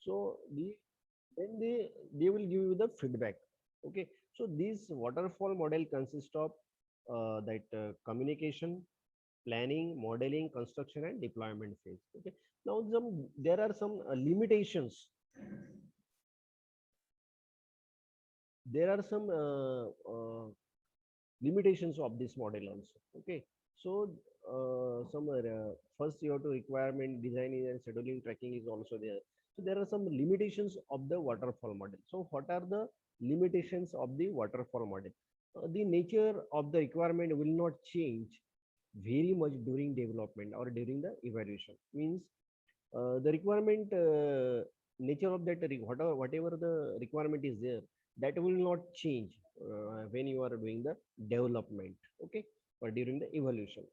So then they will give you the feedback. Okay, so this waterfall model consists of that communication, planning, modeling, construction, and deployment phase. Okay, now there are some limitations. There are some limitations of this model also. Okay, so some first you have to requirement designing and scheduling tracking is also there. So there are some limitations of the waterfall model. So what are the limitations of the waterfall model? The nature of the requirement will not change very much during development or during the evaluation. Means the requirement nature of that whatever the requirement is there, that will not change when you are doing the development. Okay, or during the evolution.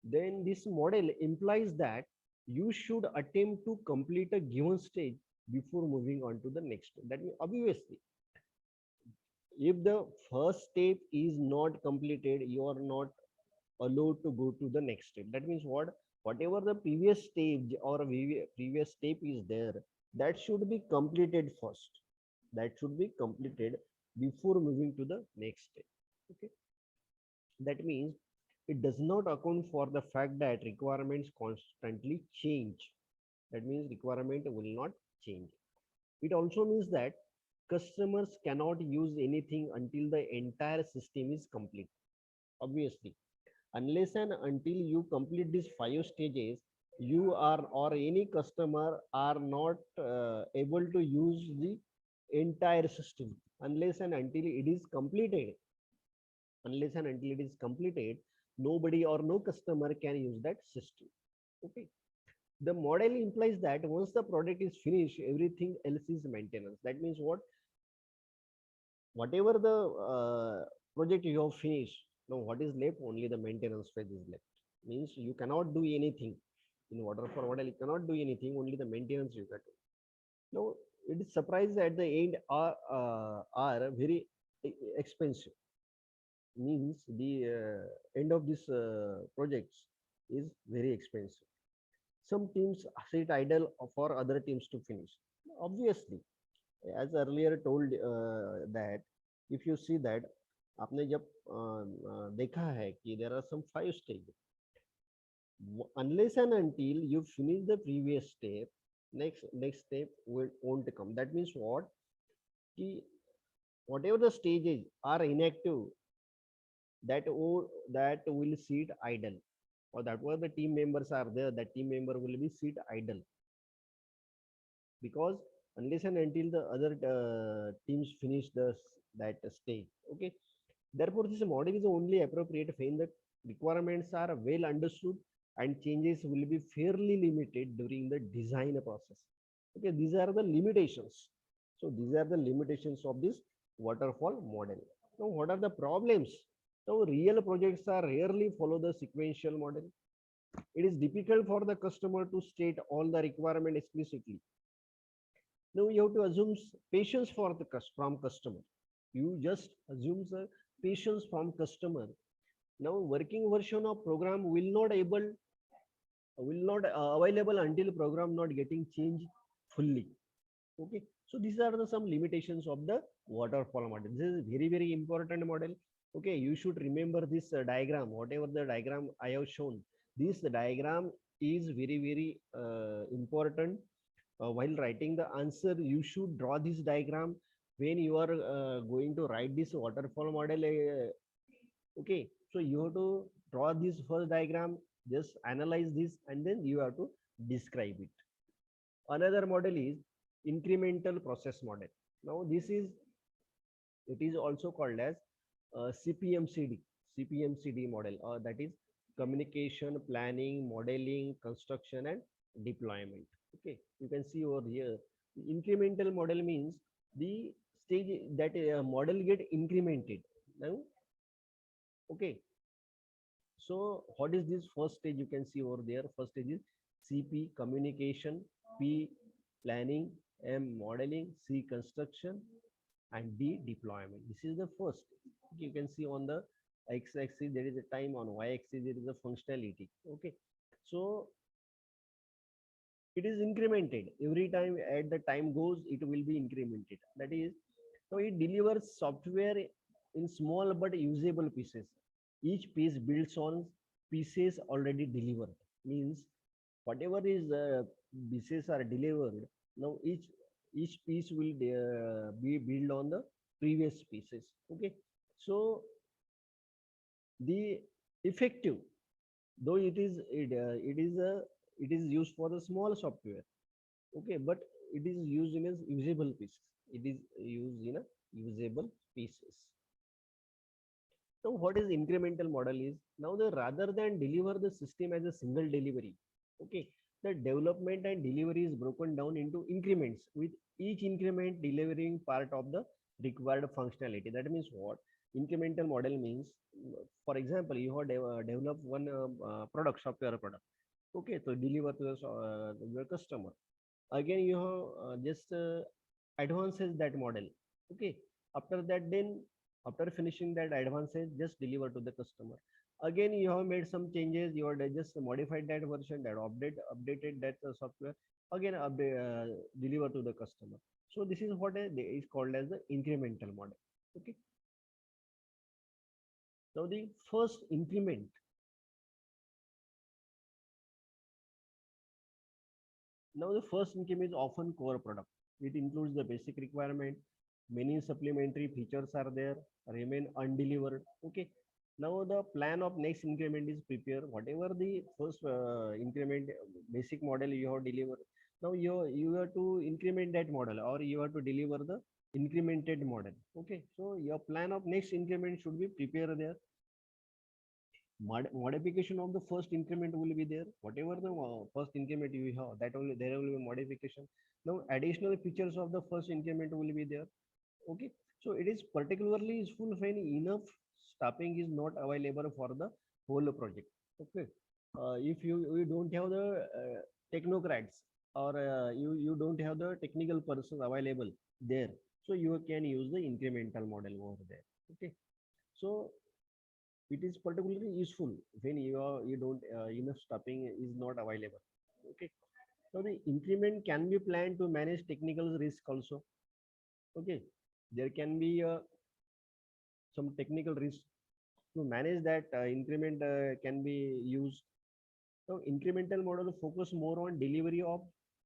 Then this model implies that you should attempt to complete a given stage before moving on to the next. That means obviously, if the first step is not completed, you are not allowed to go to the next step. That means what? Whatever the previous stage or previous step is there, that should be completed first. That should be completed before moving to the next step. Okay. That means it does not account for the fact that requirements constantly change. That means requirement will not change. It also means that customers cannot use anything until the entire system is complete. Obviously, unless and until you complete these 5 stages, you are or any customer are not able to use the entire system. Unless and until it is completed, unless and until it is completed, nobody or no customer can use that system. Okay, the model implies that once the product is finished, everything else is maintenance. That means what? Whatever the project you have finished, now what is left? Only the maintenance phase is left. Means you cannot do anything in waterfall model. You cannot do anything. Only the maintenance you can do. Now it is surprised at the end are very expensive. Means the end of this projects is very expensive. Some teams sit idle for other teams to finish. Obviously, as earlier told that if you see that आपने जब देखा है कि there are some 5 stages. Unless and until you finish the previous step, next step won't come. That means what? कि whatever the stages are inactive, that will sit idle, or that where the team members are there, that team member will be sit idle, because unless and until the other teams finish that stage. Okay, therefore this model is only appropriate when the requirements are well understood and changes will be fairly limited during the design process. Okay, these are the limitations. So these are the limitations of this waterfall model. Now what are the problems? Now real projects are rarely follow the sequential model. It is difficult for the customer to state all the requirement explicitly. Now you have to assume patience for the from customer. You just assume patience from customer. Now working version of program will not available until program not getting changed fully. Okay, so these are the some limitations of the waterfall model. This is very important model. Okay, you should remember this diagram, whatever the diagram I have shown. This diagram is very important. While writing the answer, you should draw this diagram when you are going to write this waterfall model. Okay, so you have to draw this first diagram, just analyze this, and then you have to describe it. Another model is incremental process model. Now this is, it is also called as CPMCD model, that is communication, planning, modeling, construction, and deployment. Okay, you can see over here, the incremental model means the stage that model get incremented. Now, okay, so what is this first stage? You can see over there. First stage is CP communication, P planning, M modeling, C construction, and D deployment. This is the first. You can see on the x-axis there is a time, on y-axis there is a functionality. Okay, so it is incremented every time. At the time goes, it will be incremented. That is, so it delivers software in small but usable pieces. Each piece builds on pieces already delivered. Means whatever is pieces are delivered, now each piece will be built on the previous pieces. Okay, so the effective, though it is used for the small software. Okay, but it is used in a usable pieces. It is used in a usable pieces. So what is incremental model is, now the rather than deliver the system as a single delivery, okay, the development and delivery is broken down into increments, with each increment delivering part of the required functionality. That means what? Incremental model means, for example, you have developed one product, software product. Okay, so deliver to your customer. Again, you have just advances that model. Okay, after that, then after finishing that advances, just deliver to the customer. Again, you have made some changes, you have just modified that version, that updated that software. Again, deliver to the customer. So this is what is called as the incremental model. Okay, now the first increment. Now, the first income is often core product. It includes the basic requirement. Many supplementary features are there, remain undelivered. Okay. Now, the plan of next increment is prepare. Whatever the first increment basic model you have delivered. Now, you have to increment that model, or you have to deliver the incremented model. Okay. So, your plan of next increment should be prepare there. Modification of the first increment will be there. Whatever the first increment you have, that only there will be modification. Now additional features of the first increment will be there. Okay, so it is particularly useful when enough staffing is not available for the whole project. Okay, if you don't have the technocrats, or you don't have the technical persons available there, so you can use the incremental model over there. Okay, so it is particularly useful when you don't enough staffing is not available. Okay, so the increment can be planned to manage technical risk also. Okay, there can be some technical risk. To manage that, increment can be used. So incremental model focus more on delivery of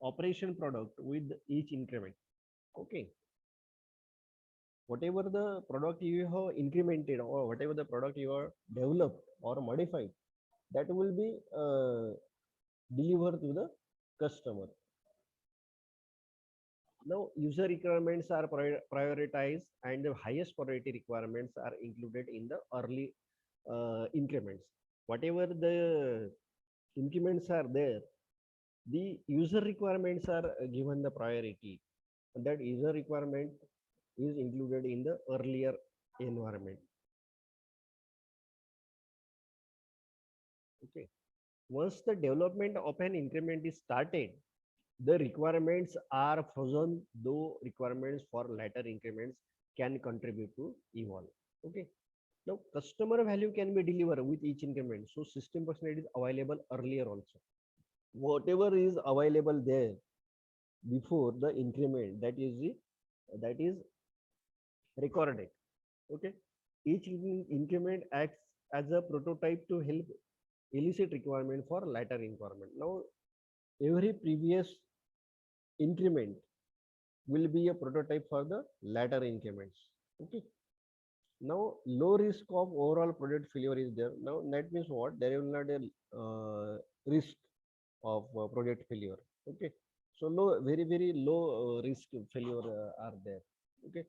operation product with each increment. Okay, whatever the product you have incremented, or whatever the product you have developed or modified, that will be delivered to the customer. Now, user requirements are prioritized, and the highest priority requirements are included in the early increments. Whatever the increments are there, the user requirements are given the priority. That user requirement is included in the earlier environment. Okay. Once the development of an increment is started, the requirements are frozen, though requirements for later increments can contribute to evolve. Okay. Now, customer value can be delivered with each increment. So, system functionality is available earlier also. Whatever is available there before the increment, that is recorded. Okay. Each increment acts as a prototype to help elicit requirement for later requirement. Now, every previous increment will be a prototype for the latter increments. Okay. Now, low risk of overall product failure is there. Now, that means what? There will not a risk of product failure. Okay. So, low, very low risk failure are there. Okay.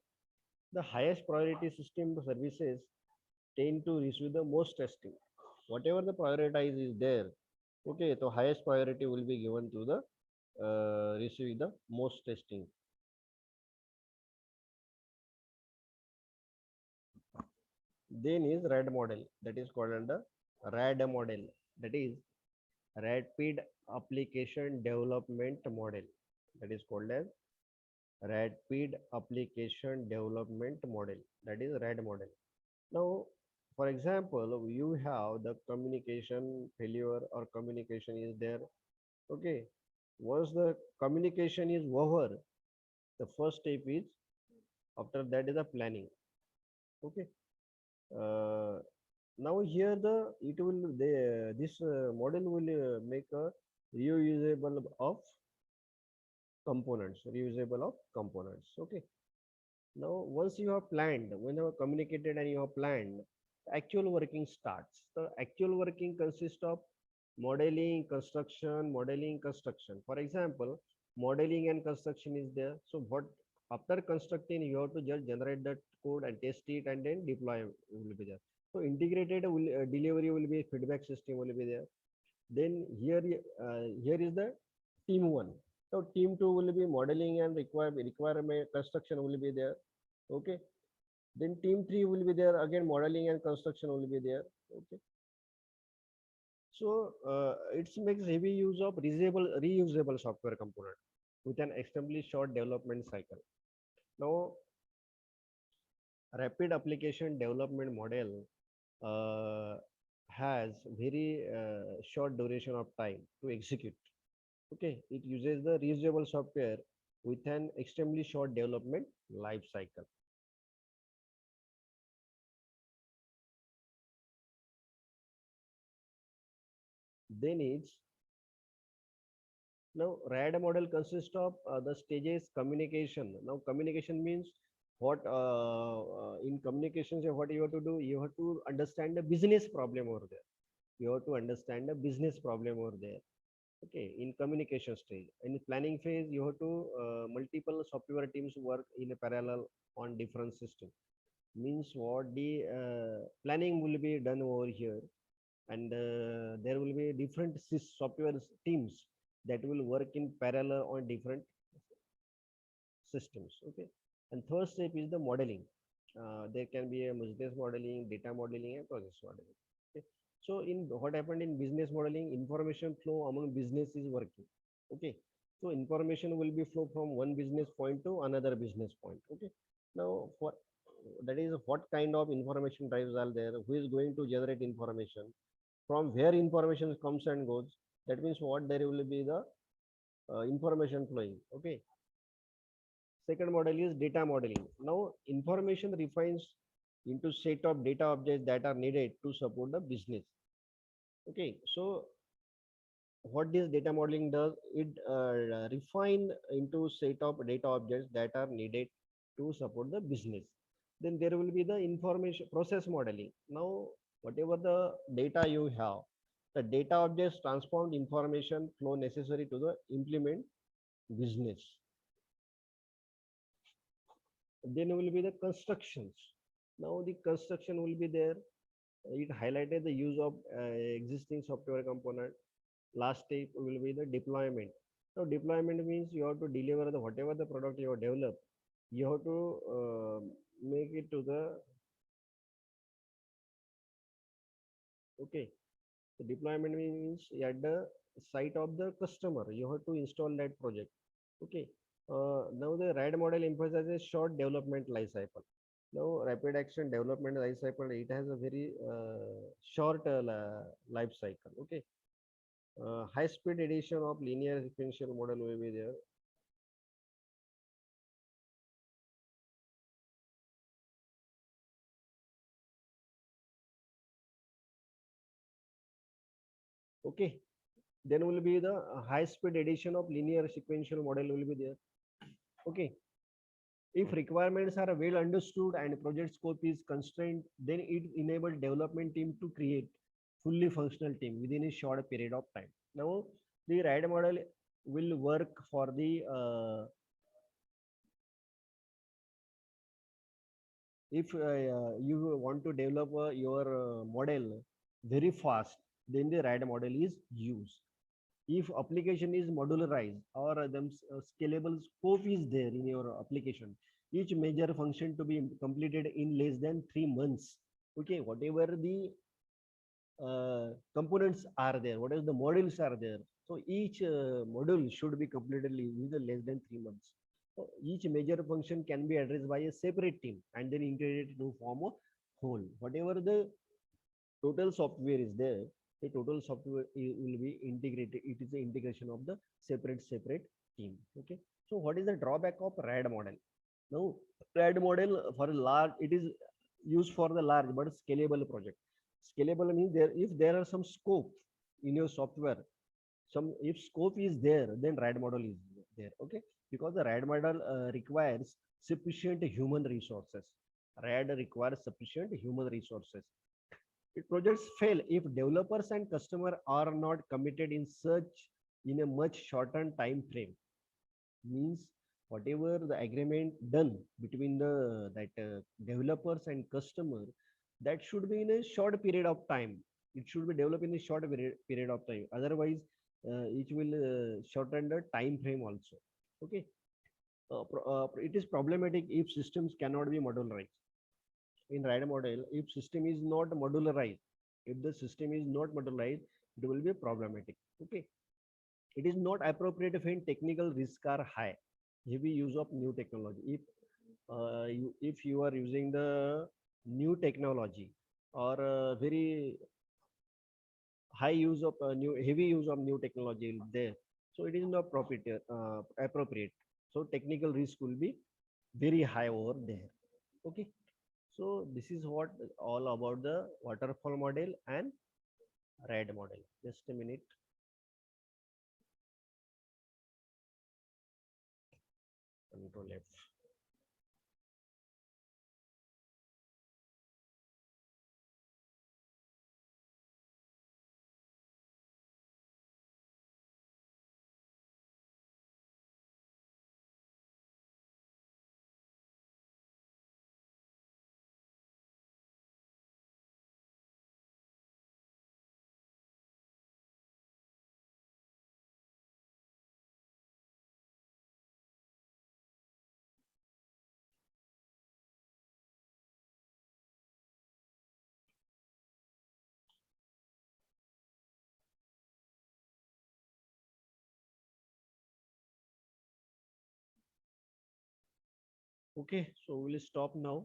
The highest priority system services tend to receive the most testing. Whatever the prioritize is there, okay, so highest priority will be given to the receive the most testing. Then is RAD model, that is called the RAD model, that is Rapid Application Development Model, that is called as Rapid Application Development Model, that is RAD model. Now, for example, you have the communication failure or communication is there. Okay, Once the communication is over, the first step is, after that is the planning. Okay. Uh, Now here it will this model will make a reusable of reusable of components. Okay. Now once you have planned, when you have communicated and you have planned, actual working starts. The actual working consists of modeling, construction. For example, modeling and construction is there. So what after constructing, you have to just generate that code and test it and then deploy will be there. So integrated delivery will be feedback system will be there. Then here is the team one. So team two will be modeling and requirement construction will be there. Okay. Then team three will be there again, modeling and construction will be there. Okay. So it makes heavy use of reusable software component with an extremely short development cycle. Now, rapid application development model uh, has very short duration of time to execute. Okay, it uses the reusable software with an extremely short development life cycle. Then it's now RAD model consists of the stages communication. Now communication means what in communications what you have to do, you have to understand the business problem over there. You have to understand the business problem over there. Okay, in communication stage. In planning phase, you have to multiple software teams work in a parallel on different systems. Means what the planning will be done over here, and there will be different software teams that will work in parallel on different systems. Okay, and third step is the modeling. There can be a business modeling, data modeling, and process modeling. Okay, so in what happened in business modeling, information flow among business is working. Okay, so information will be flow from one business point to another business point. Okay, now for that is what kind of information drives are there, who is going to generate information, from where information comes and goes. That means what there will be the information flowing. Okay. Second model is data modeling. Now information refines into set of data objects that are needed to support the business. Okay. So what this data modeling does, it refine into set of data objects that are needed to support the business. Then there will be the information process modeling. Now whatever the data you have, the data objects transformed information flow necessary to the implement business. Then will be the constructions. Now the construction will be there. It highlighted the use of existing software component. Last step will be the deployment. Now deployment means you have to deliver the whatever the product you have developed, you have to make it to the okay. The deployment means at the site of the customer, you have to install that project. Okay. Now the RAD model emphasizes short development life cycle. Now rapid action development life cycle, it has a very short life cycle. Okay. High speed addition of linear sequential model will be there. Okay. Then will be the high speed addition of linear sequential model will be there. Okay. If requirements are well understood and project scope is constrained, then it enables development team to create fully functional team within a short period of time. Now, the RAD model will work for the if you want to develop your model very fast, then the RAD model is used. If application is modularized or the scalable scope is there in your application, each major function to be completed in less than 3 months. Okay, whatever the components are there, whatever the modules are there, so each module should be completed within less than 3 months. So each major function can be addressed by a separate team and then integrated to form a whole. Whatever the total software is there, the total software will be integrated. It is the integration of the separate team. Okay. So what is the drawback of RAD model? Now, RAD model for a large, it is used for the large but scalable project. Scalable means there, if there are some scope in your software, some, if scope is there, then RAD model is there. Okay. Because the RAD model requires sufficient human resources. RAD requires sufficient human resources. If projects fail if developers and customer are not committed in a much shortened time frame. Means whatever the agreement done between the that developers and customer, that should be in a short period of time. It should be developed in a short period of time. Otherwise, it will shorten the time frame also. Okay. It is problematic if systems cannot be modularized. In RAD model, if system is not modularized, if the system is not modularized, it will be problematic. Okay. It is not appropriate when technical risks are high. Heavy use of new technology. If you are using the new technology or very high use of heavy use of new technology there, so it is not appropriate. So technical risk will be very high over there. Okay. So this is what all about the waterfall model and RAD model. Just a minute. Control F. Okay, so we'll stop now.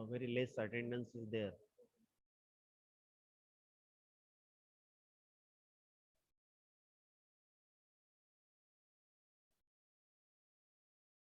Very less attendance is there.